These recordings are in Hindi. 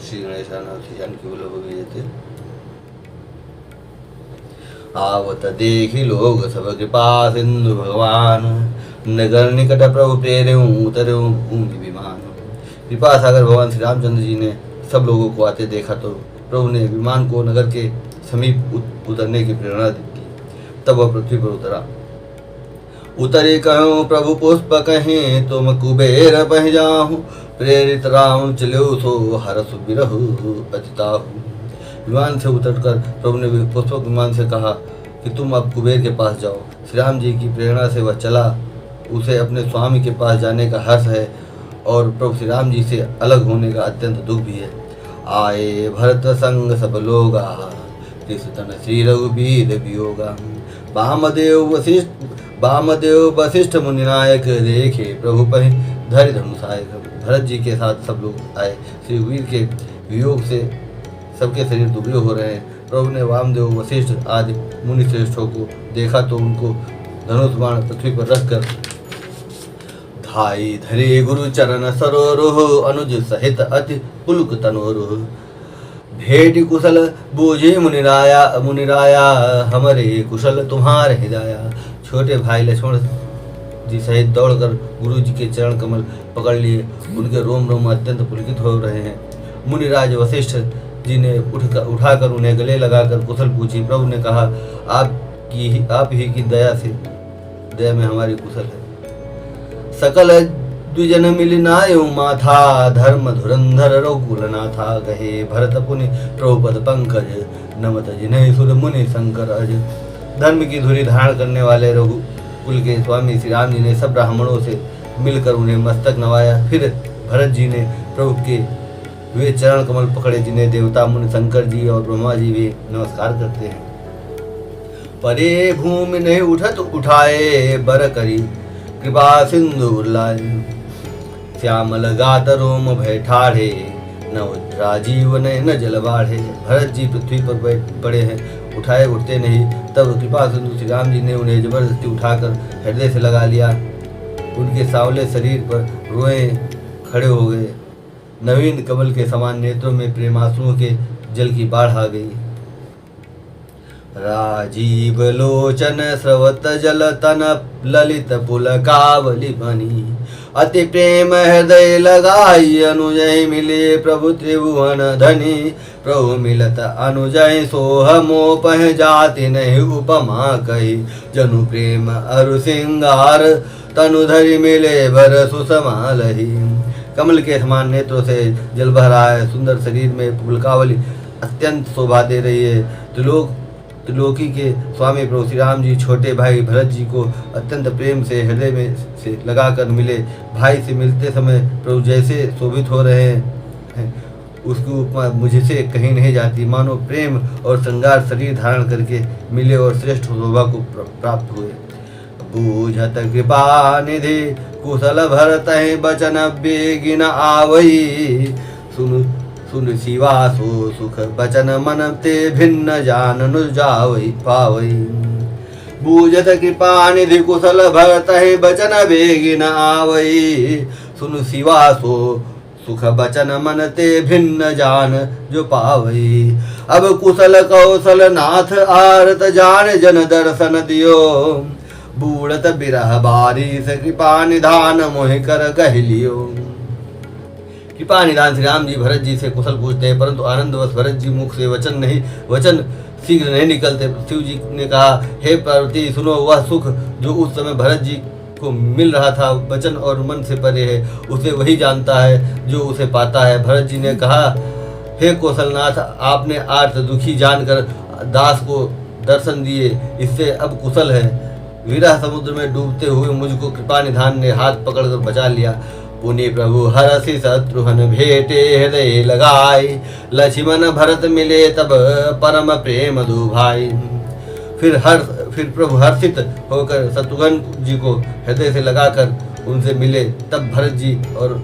श्री गणेशान श्री जानकी वल्लभ विजयते। आवत देखी लोग सब कृपा सिंधु भगवान, नगर निकट प्रभु प्रेरऊ उतरऊ भूमि विमान। कृपा सागर भगवान श्री रामचंद्र जी ने सब लोगों को आते देखा तो प्रभु ने विमान को नगर के समीप उतरने की प्रेरणा दी। तब वह पृथ्वी पर उतरा। उतरे कहूँ प्रभु पुष्प कहें तुम कुबेर पह जाहूँ, प्रेरित राम चलो सो हरस बिरहु पतिताहु। विमान से उतरकर प्रभु ने पुष्पक विमान से कहा कि तुम अब कुबेर के पास जाओ। श्री राम जी की प्रेरणा से वह चला। उसे अपने स्वामी के पास जाने का हर्ष है और प्रभु श्री राम जी से अलग होने का अत्यंत दुख भी है। आए भरत संग सब लोगा, तन श्री रघुबीर वियोगा। वामदेव वशिष्ठ मुनिनायक, देखे प्रभु पहि धरि धनुषायक। भरत जी के साथ सब लोग आए। श्री रघुवीर के वियोग से सबके शरीर दुबले हो रहे हैं। प्रभु ने वामदेव वशिष्ठ आदि मुनि श्रेष्ठों को देखा तो उनको धनुष बाण पृथ्वी पर रखकर धाई धरे गुरु चरण सरोरुह, अनुज सहित अति पुलक तनोरुह। भेट कुशल बूझे मुनिराया, हमारे कुशल तुम्हारे हिदाया। छोटे भाई लक्ष्मण जी सहित दौड़कर गुरु जी के चरण कमल पकड़ लिए। उनके रोम रोम अत्यंत पुलकित हो रहे हैं। मुनिराज वशिष्ठ जी ने उठाकर उन्हें गले लगाकर कुशल पूछी। प्रभु ने कहा, आप ही की दया में हमारी कुशल है। सकल द्विजन मिलिनायु माथा, धर्म धुरंधर रघुकुलनाथा। गहे भरत पुनि प्रभु पद पंकज, नमत जिन्हें सुर मुनि शंकर अज। धर्म की धुरी धारण करने वाले रघुकुल के स्वामी श्री राम जी ने सब ब्राह्मणों से मिलकर उन्हें मस्तक नवाया। फिर भरत जी ने प्रभु के वे चरण कमल पकड़े जिन्हें देवता मुनि शंकर जी और ब्रह्मा जी भी नमस्कार करते हैं। परे भूमि ने उठत उठाए, बर करी कृपा सिंधु लाए। श्यामल गात रोम भय ठाढ़े, नव राजीव न जल बाढ़े। भरत जी पृथ्वी पर पड़े हैं, उठाए उठते नहीं। तब कृपा सिंधु श्री राम जी ने उन्हें जबरदस्ती उठाकर हृदय से लगा लिया। उनके सांवले शरीर पर रोए खड़े हो गए। नवीन कमल के समान नेत्रों में प्रेमाश्रुओं के जल की बाढ़ आ गई। राजीव लोचन स्रवत जल तन, ललित पुलकावली बनी। अति प्रेम हृदय लगाई, अनुजय मिले प्रभु त्रिभुवन धनी। प्रभु मिलत अनुजय सोह मोह, जाति नहीं उपमा कही। जनु प्रेम अरु सिंगार, तनु धरि मिले भर सुसमालही। कमल के समान नेत्रों से जल बह रहा है। सुंदर शरीर में पुलकावली अत्यंत शोभा दे रही है। त्रिलोकी के स्वामी प्रभु श्री राम जी छोटे भाई भरत जी को अत्यंत प्रेम से हृदय में से लगाकर मिले। भाई से मिलते समय प्रभु जैसे शोभित हो रहे हैं, उसकी उपमा मुझसे कहीं नहीं जाती। मानो प्रेम और श्रृंगार शरीर धारण करके मिले और श्रेष्ठ शोभा को प्राप्त हुए। बूझत कृपा निधि कुशल भरत बचन बेगिन आवई। सुन शिवा सो सुख बचन मन ते भिन्न जान जावई पावई। बूझत कृपा निधि कुशल भरत बचन बेगिन आवई। सुन शिवा सो सुख बचन मन ते भिन्न जान जो पावई। अब कुशल कौशल नाथ आरत जान जन दर्शन दियो। बूढ़त बिरह बारिश कृपा निधान मोहि कर कहलियो। कृपा निधान श्री राम जी भरत जी से कुशल पूछते हैं, परंतु आनंदवश भरत जी मुख से वचन शीघ्र नहीं निकलते। शिव जी ने कहा, हे पार्वती सुनो, वह सुख जो उस समय भरत जी को मिल रहा था वचन और मन से परे है। उसे वही जानता है जो उसे पाता है। भरत जी ने कहा, हे कौशलनाथ, आपने आर्त दुखी जानकर दास को दर्शन दिए, इससे अब कुशल है। विरह समुद्र में डूबते हुए मुझको कृपा निधान ने हाथ पकड़कर बचा लिया। पुनि प्रभु हरसि शत्रुघ्न भेटे, हृदय लगाई। लक्ष्मण भरत मिले तब परम प्रेम दो भाई। फिर प्रभु हर्षित होकर शत्रुघ्न जी को हृदय से लगाकर उनसे मिले। तब भरत जी और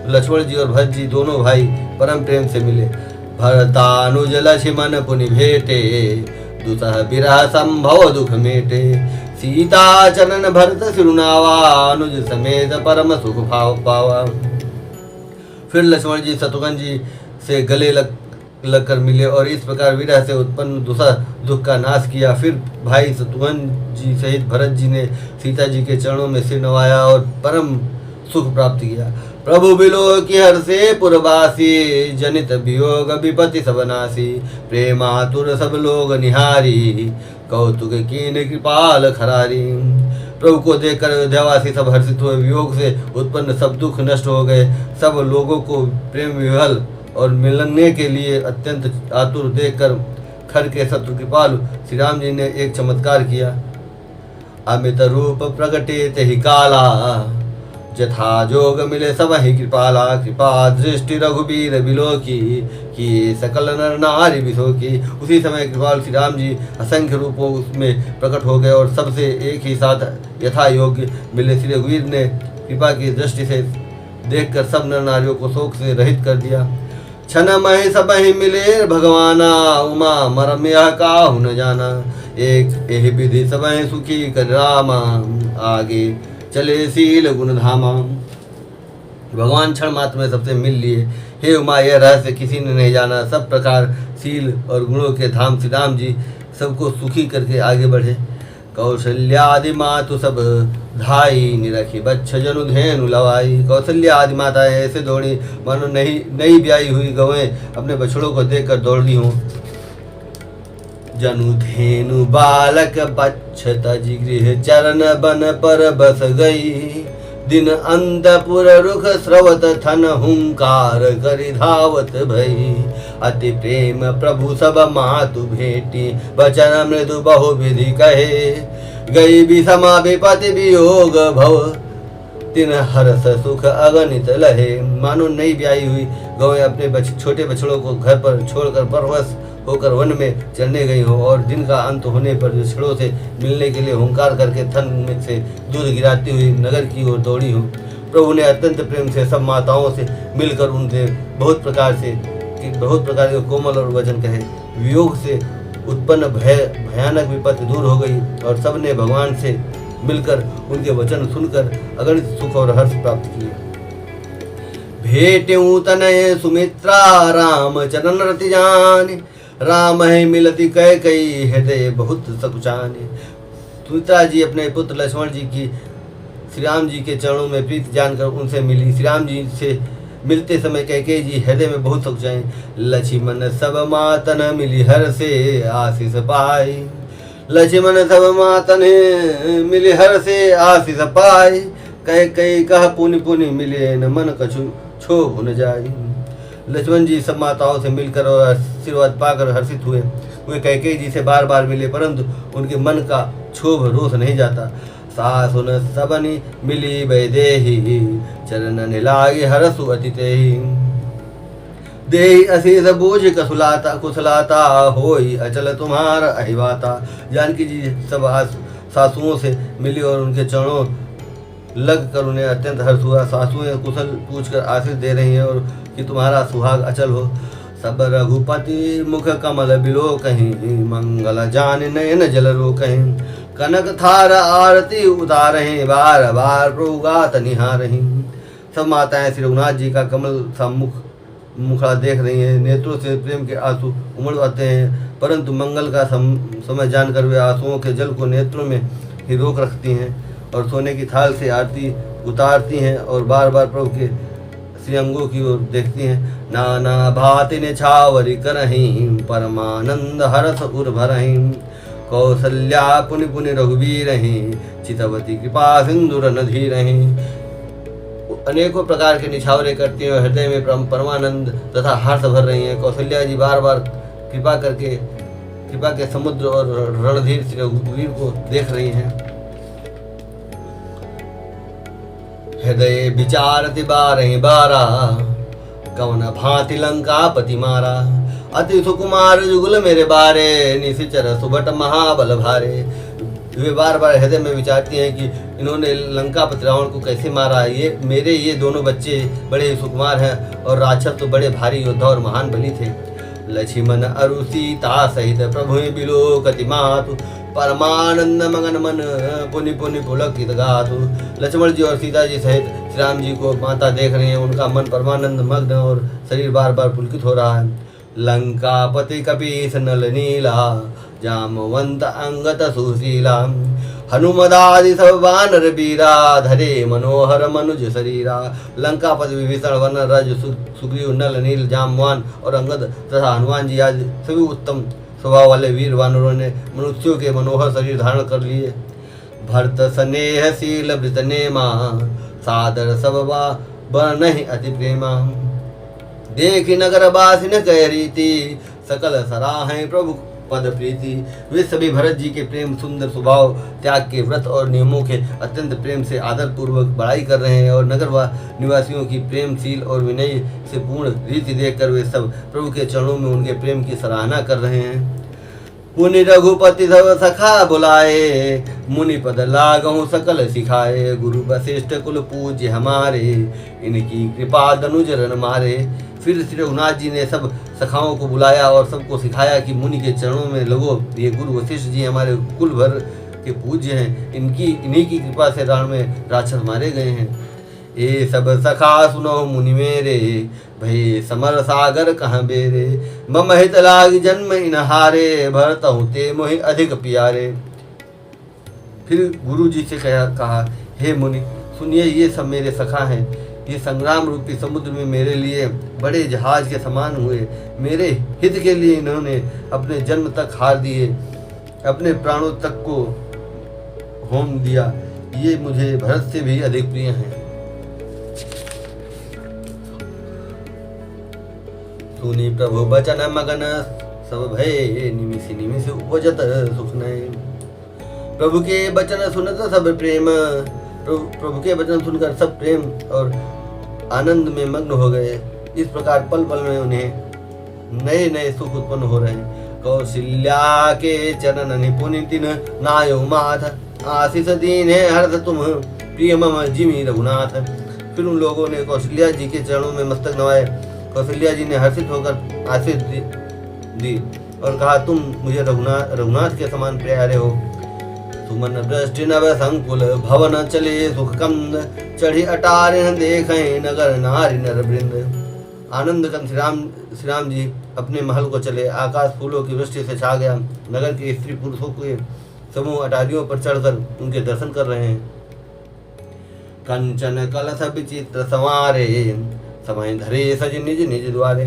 लक्ष्मण जी और भरत जी दोनों भाई परम प्रेम से मिले। भरतानुज लक्ष्मण पुनि भेटे, दुसह बिरह संभव दुख मेटे। सीता चरण भरत सिरुनावा, अनुज समेत परम सुख भाव पावा। फिर लक्ष्मण जी शत्रुघ्न जी से गले लग कर मिले और इस प्रकार विरह से उत्पन्न दूसरा दुख का नाश किया। फिर भाई शत्रुघ्न जी सहित भरत जी ने सीता जी के चरणों में सिर नवाया और परम सुख प्राप्त किया। प्रभु बिलो की हर से पुरवासी, जनित वियोग विपति सब नासी। प्रेमातुर सब लोग निहारी, कौतुक कीन कृपाल खरारी। प्रभु को देखकर अयोध्यावासी सब हर्षित हुए। वियोग से उत्पन्न सब दुख नष्ट हो गए। सब लोगों को प्रेम विहल और मिलने के लिए अत्यंत आतुर देखकर खर के शत्रु कृपालु श्री राम जी ने एक चमत्कार किया। अमित रूप प्रगटे तेहि काला, जथा जोग मिले सब ही कृपाला। कृपा दृष्टि रघुबीर बिलो की सकल नर नारी बिसो की। उसी समय कृपाल श्री राम जी असंख्य रूपों उसमें प्रकट हो गए और सबसे एक ही साथ यथा योग्य मिले। श्री रघुवीर ने कृपा की दृष्टि से देखकर सब नर नारियों को शोक से रहित कर दिया। छन मह सब ही मिले भगवाना, उमा मरम यह काहु न जाना। एक एहि विधि सब सुखी कर रामा, आगे चले शील गुण धामा। भगवान क्षण मात्र में सबसे मिल लिए। हे उमा, यह रहस्य किसी ने नहीं जाना। सब प्रकार शील और गुणों के धाम श्री राम जी सबको सुखी करके आगे बढ़े। कौशल्यादि मातु सब धाई, निरखी बच्छ जनु धेनु लवाई। कौशल्या आदि माताएं ऐसे दौड़ी मानो नई ब्याई हुई गवें अपने बछड़ों को देखकर दौड़ी हों। जनु धेनु बालक बच्छ तज गृह, चरण बन पर बस गई। दिन अंतपुर रुख स्रवत थन, हुंकार करि धावत भई। अति प्रेम प्रभु सब मातु भेटी, वचन मृदु बहु विधि कहे। गई विषमा विपति वियोग भव, तिन हर्ष सुख अगणित लहे। मानो नई ब्याई हुई गौएं अपने छोटे बछड़ों को घर पर छोड़कर परवश होकर वन में चलने गई हो और दिन का अंत होने पर बछड़ों से मिलने के लिए हुंकार करके थन में से दूध गिराती हुई नगर की ओर दौड़ी हो। प्रभु ने अत्यंत प्रेम से सब माताओं से मिलकर उनसे बहुत प्रकार के कोमल और वचन कहे। वियोग से उत्पन्न भयानक विपत्ति दूर हो गई और सबने भगवान से मिलकर उनके वचन सुनकर अगणित सुख और हर्ष प्राप्त किए। भेटेऊ तनय सुमित्रा, राम चरण रति जाने। राम है मिलति कह कई, हृदय बहुत सकुचाने। सुमित्रा जी अपने पुत्र लक्ष्मण जी की श्री राम जी के चरणों में प्रीति जानकर उनसे मिली। श्री राम जी से मिलते समय कैकेयी जी हृदय में बहुत सकुचाई। लक्ष्मण सब मातन मिली हर से आशीष पाई। लक्ष्मण सब मातन मिली हर से आशीष पाई। कह कह पुनि पुनि मिले, न मन कछु क्षोभ न जाई। लक्ष्मण जी सब माताओं से मिलकर और आशीर्वाद पाकर हर्षित हुए। वे कैकेयी जी से बार बार मिले परंतु उनके मन का क्षोभ रोष नहीं जाता। सासुन सबनी मिली वैदेही, चरण लागे हरसु अतिथि। देहि अशेष बोझ कुशलाता, होई अचल तुम्हारा अहिवाता। जानकी जी सब सासुओं से मिली और उनके चरणों लग कर उन्हें अत्यंत हर्ष हुआ। सासुएं कुशल पूछकर आशीष दे रही हैं और कि तुम्हारा सुहाग अचल हो। सब रघुपति मुख कमल बिलो कहीं, मंगल जान नयन जल रो कहीं। कनक थार आरती उतारहीं, बार बार प्रभु गात निहारहीं। सब माताएं श्री रघुनाथ जी का कमल सा मुखड़ा देख रही हैं। नेत्रों से प्रेम के आंसू उमड़ आते हैं परंतु मंगल का समय जानकर वे आंसुओं के जल को नेत्रों में ही रोक रखती हैं और सोने की थाल से आरती उतारती हैं और बार बार प्रभु के श्रीअंगों की ओर देखती हैं। नाना भाति ने छावरी करहीं, परमानंद हरस उर भरहीं। कौसल्या पुनि पुनि रघुवीरहीं, चितवती कृपा सिंदूर नधी रहीं। अनेकों प्रकार के निछावरे करती हैं और हृदय में परमानंद तथा हर्ष भर रही हैं। कौशल्या जी बार बार कृपा के समुद्र और रणधीर श्री रघुवीर को देख रही हैं। हृदय विचारति बारहि बारा, कवन भांति लंका पति मारा। अति सुकुमार जुगल मेरे बारे, निशिचर सुभट महाबल भारे। वे बार बार हृदय में विचारती हैं कि इन्होंने लंकापति रावण को कैसे मारा। ये दोनों बच्चे बड़े ही सुकुमार हैं और राक्षस तो बड़े भारी योद्धा और महान बली थे। लक्ष्मण अरु सीता सहित प्रभु बिलोकति मातु, परमानंद मगन मन पुनि पुनि पुलकित गातु। लक्ष्मण जी और सीता जी सहित श्री राम जी को माता देख रहे हैं, उनका मन परमानंद मग्न और शरीर बार बार पुलकित हो रहा है। लंकापति कपीस नल नीला जामवंत अंगत सुशीला हनुमदादि सब वानर वीरा धरे मनोहर मनुज शरीरा। लंकापति विभीषण वन रज सुग्रीव नल नील जामवान और अंगद तथा हनुमान जी आदि सभी उत्तम स्वभाव वाले वीर वानरों ने मनुष्यों के मनोहर शरीर धारण कर लिए। भरत स्नेह शील वृत नेमा सादर सब बर नहीं अति प्रेमा। देखी नगर बासिन कह रीति सकल सराहें प्रभु पद प्रीति। वे सभी भरत जी के प्रेम सुंदर स्वभाव त्याग के व्रत और नियमों के अत्यंत प्रेम से आदर पूर्वक बड़ाई कर रहे हैं और नगर निवासियों की प्रेमशील और विनय से पूर्ण रीति देखकर वे सब प्रभु के चरणों में उनके प्रेम की सराहना कर रहे हैं। पुनि रघुपति सब सखा बुलाए मुनि पद लागहु सकल सिखाए। गुरु वशिष्ठ कुल पूज्य हमारे इनकी कृपा दनुजरन मारे। फिर श्री रघुनाथ जी ने सब सखाओं को बुलाया और सबको सिखाया कि मुनि के चरणों में लगो, ये गुरु वशिष्ठ जी हमारे कुल भर के पूज्य हैं, इन्हीं की कृपा से रण में राक्षस मारे गए हैं। ये सब सखा सुनो मुनि मेरे भय समर सागर कहाँ बेरे। मम हित लाग जन्म इनहारे भरत ते मोहि अधिक प्यारे। फिर गुरु जी से कहा हे मुनि सुनिए, ये सब मेरे सखा हैं, ये संग्राम रूपी समुद्र में मेरे लिए बड़े जहाज के समान हुए। मेरे हित के लिए इन्होंने अपने जन्म तक हार दिए, अपने प्राणों तक को होम दिया। ये मुझे भरत से भी अधिक प्रिय हैं। सुनी प्रभु बचन मगन सब भय निमिष निमिष उपजत सुख नय। प्रभु के वचन सुनत सब प्रेम, प्रभु के वचन सुनकर सब प्रेम और आनंद में मग्न हो गए। इस प्रकार पल पल में उन्हें नए नए सुख उत्पन्न हो रहे हैं। कौशल्या के चरण निपुनितिन नायो माथ आशीष दीन है हर्ष तुम प्रिय मम जिमि रघुनाथ। फिर उन लोगों ने कौशल्या जी के चरणों में मस्तक नवाए। कौशल्या जी ने हर्षित होकर आशीष दी और कहा तुम मुझे रघुनाथ के समान प्यारे हो। सुमन दृष्टि नव संकुल भवन चले सुख कंद चढ़ी अटारिन देखें नगर नारी नर वृंद। आनंद कंद श्री राम जी अपने महल को चले। आकाश फूलों की वृष्टि से छा गया। नगर के स्त्री पुरुषों के समूह अटारियों पर चढ़कर उनके दर्शन कर रहे हैं। कंचन कलश विचित्र संवारे समय धरे सज निज निज द्वारे।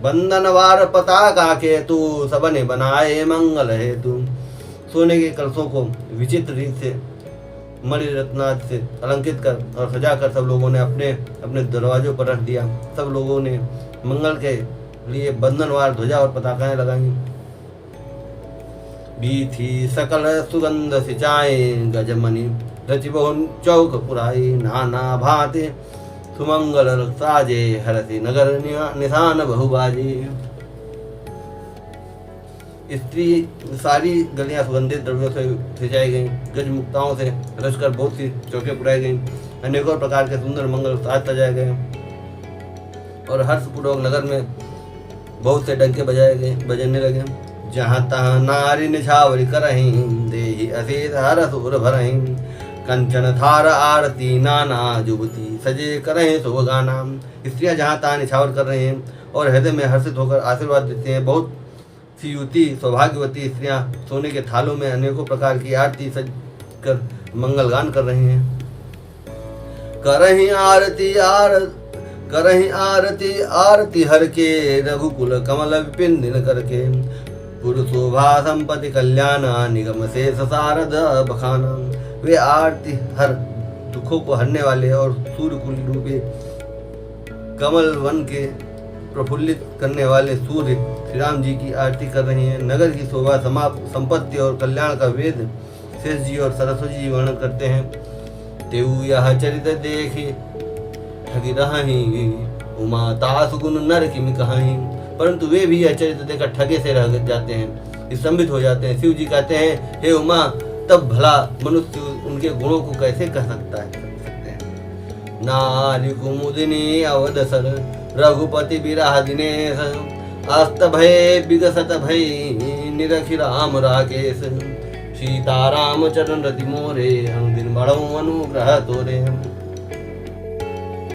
बंधन वार पताका के तू सबने बनाए मंगल हेतु। सोने के कलशों को विचित्र रीत से मणि रत्नाद से अलंकृत कर और सजाकर सब लोगों ने अपने अपने दरवाजों पर रख दिया। सब लोगों ने मंगल के लिए बंधनवार ध्वजा और पताकाएं लगाई। बीथी सकल सुगंध सिंचाए गजमणि रचि बहु चौक पुराई। नाना भांति सुमंगल साजे हरति नगर निशान बहुबाजी। स्त्री सारी गलियां सुगंधित द्रव्यों से सिंचाई गई। गज मुक्ताओं से रचकर बहुत सी चौके पुराई गई। अनेकों प्रकार के सुंदर मंगल साज सजाए गए और हर्षपूर्वक नगर में बहुत से डंके बजने लगे। जहाँ तहाँ नारी निछावरी करहीं देहि असीत हर सुर भरहीं। कंचन थार आरती नाना जुबती सजे करें शुभ गाना। स्त्रियाँ जहाँ तहाँ निछावर कर रहे हैं और हृदय में हर्षित होकर आशीर्वाद देते हैं। बहुत सी युवती सौभाग्यवती स्त्रियाँ सोने के थालों में अनेकों प्रकार की आरती सज कर मंगल गान कर रही हैं। करहीं आरती आरती हर के रघुकुल कमल विपिन दिन करके। पुरुषोभा संपत्ति कल्याणा निगम से सारद बखाना। वे आरती हर दुखों को हरने वाले और सूर्य कुल रूपी कमल वन के प्रफुल्लित करने वाले सूर्य श्री राम जी की आरती कर रहे हैं। नगर की शोभा संपत्ति और कल्याण का वेद शेष जी और सरस्वती जी वर्णन करते हैं। तेऊ यह चरित देखी ठगी रही उमा तास गुण नर किम कहाहीं। परंतु वे भी यह चरित्र देखकर ठगे से रह जाते हैं, स्तंभित हो जाते हैं। शिव जी कहते हैं हे उमा, तब भला मनुष्य उनके गुणों को कैसे कह सकता है। नारी कुमुदिनी अवदसर रघुपति बिरह दिनेश। अस्त भय विगसत भय निरखि राम राकेश। सीताराम चरण रति मोरे अनुदिन बढ़ऊ अनुग्रह तोरे।